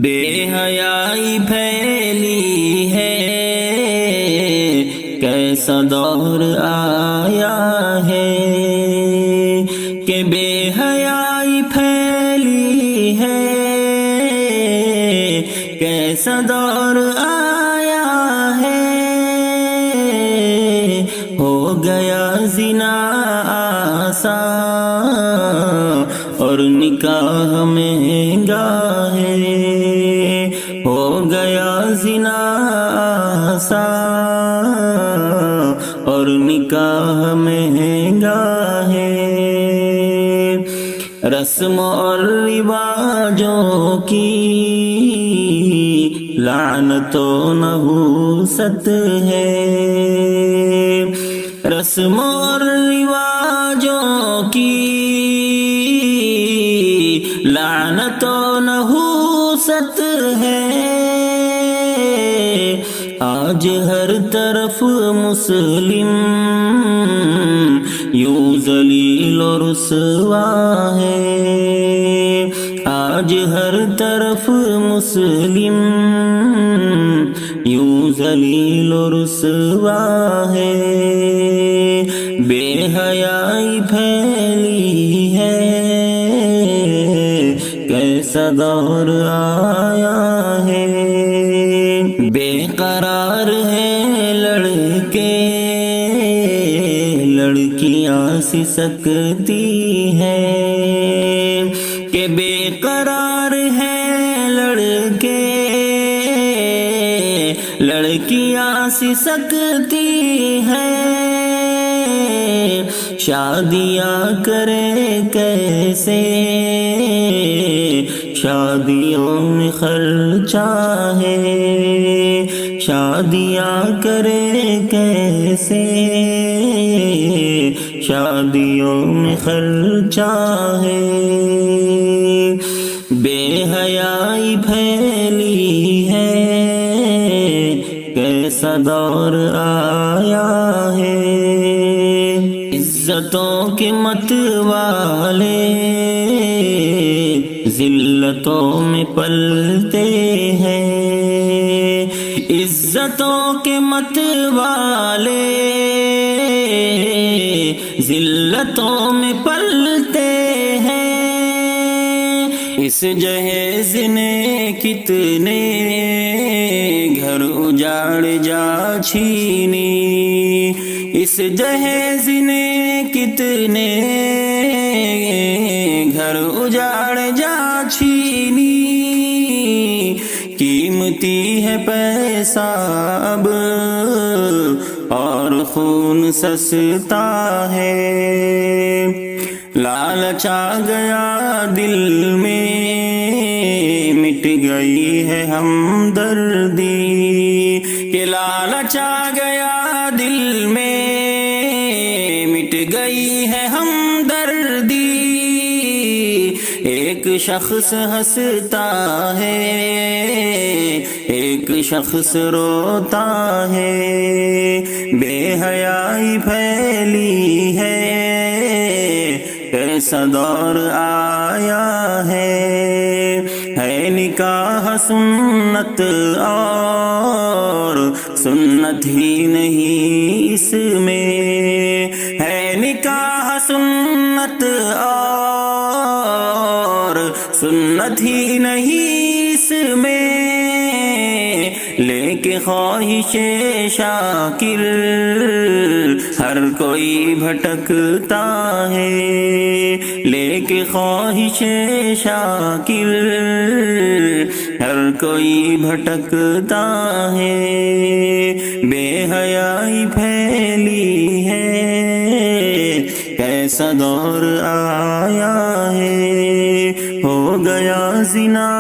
بے حیائی پھیلی ہے، کیسا دور آیا ہے کہ بے حیائی پھیلی ہے، کیسا دور آیا ہے، ہو گیا زنا آسان اور نکاح مہنگا ہے، ہو گیا زنا آسان اور نکاح مہنگا ہے، رسم اور رواجوں کی لعنت و نحوست ہے، رسم اور رواجوں کی لعنت و نحوست ہے، آج ہر طرف مسلم یوں ذلیل و رسوا ہے، آج ہر طرف مسلم یوں ذلیل و رسوا ہے، بے حیائی پھیلی ہے، کیسا دور آیا ہے، بے قرار ہے لڑکے، لڑکیاں سسکتی ہیں کہ بے قرار ہے لڑکے، لڑکیاں سسکتی ہیں، شادیاں کرے کیسے، شادیوں میں خرچہ ہے، شادیاں کرے کیسے، شادیوں میں خرچہ ہے، بے حیائی پھیلی ہے، کیسا دور آیا ہے، عزتوں کے مت والے ذلتوں میں پلتے ہیں، عزتوں کے مت والے ذلتوں میں پلتے ہیں، اس جہیز نے کتنے گھر اجاڑ جا چھینی، اس جہیز نے کتنے گھر اجاڑ جا چھینی، قیمتی ہے پیسہ اب اور خون سستا ہے، لالچ آ گیا دل میں، مٹ گئی ہے ہمدردی، کہ لالچ آ گیا دل میں، مٹ گئی ہے ہمدردی، ایک شخص ہنستا ہے، ایک شخص روتا ہے، بے حیائی پھیلی ہے، کیسا دور آیا ہے نکاح سنت اور سنت ہی نہیں اس میں، ہے نکاح سنت اور سنت ہی نہیں اس میں، لے کے خواہش شاکر ہر کوئی بھٹکتا ہے، لے کے خواہش شاکر ہر کوئی بھٹکتا ہے، بے حیائی پھیلی ہے، کیسا دور آیا ہے، ہو گیا زنا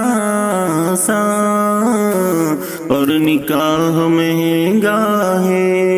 آسان اور نکاح مہنگا ہے،